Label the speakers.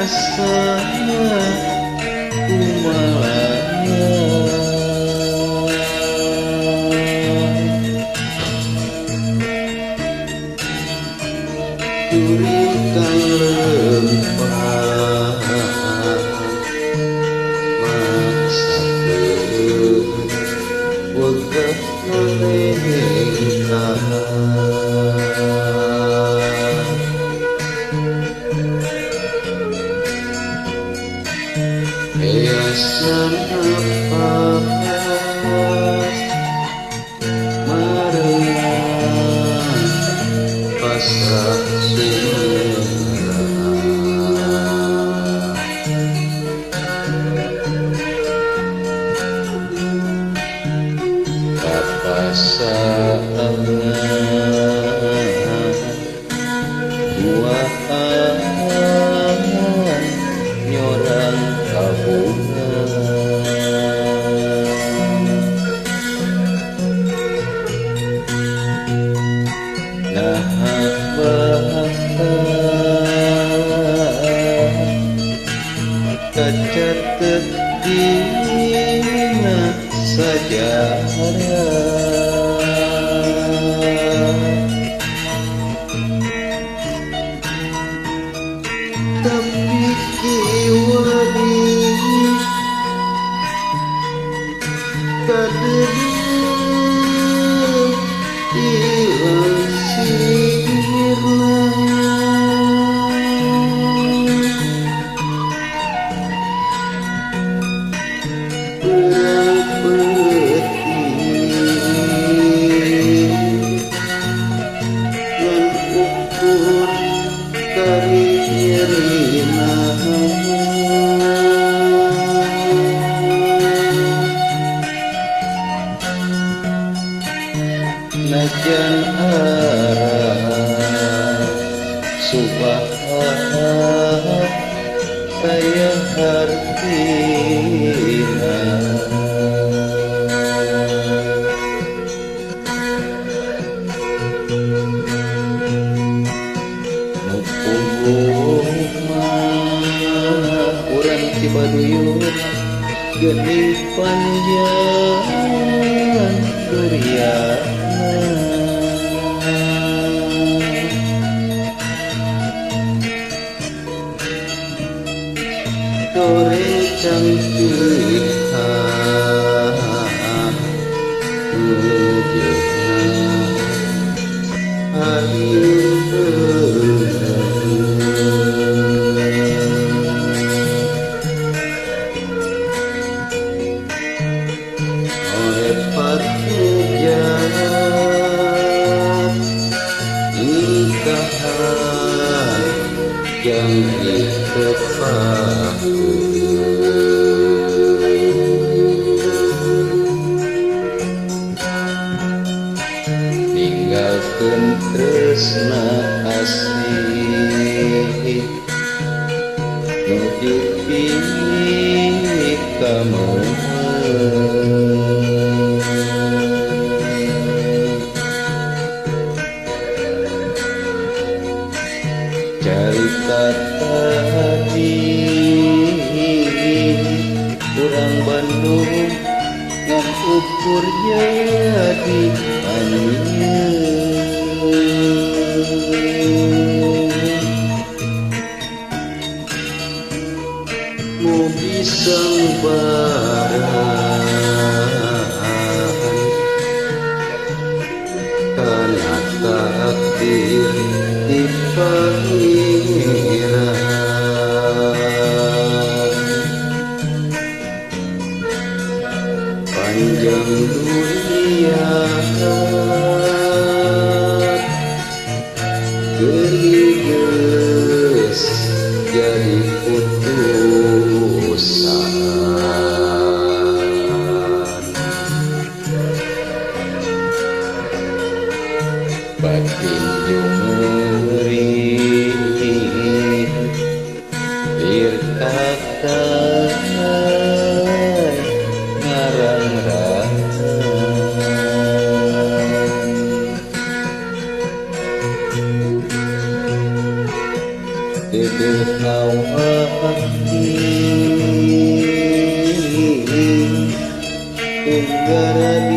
Speaker 1: asa kumalaya duri kang lempah maksakeun wegah manehna Biasa napas marengan pasrah sumera kapasangan buahan nyorang kacatet dina sajarah tapi kiwani kadeung ilang sirna najan arah subah saya hartina nupuguh mah urang Cibaduyut geni panjang duriana sore cantik ujungna ayu oleh patujat nikahan yang tinggalkeun tresna asih nu dipilih kamohon carita tadi urang Bandung ngan ukur jadi mau bisa barang karena takdir di panjang dunia geriges jadi putusan batin jumeri irtakai ngarang-rang Teu gara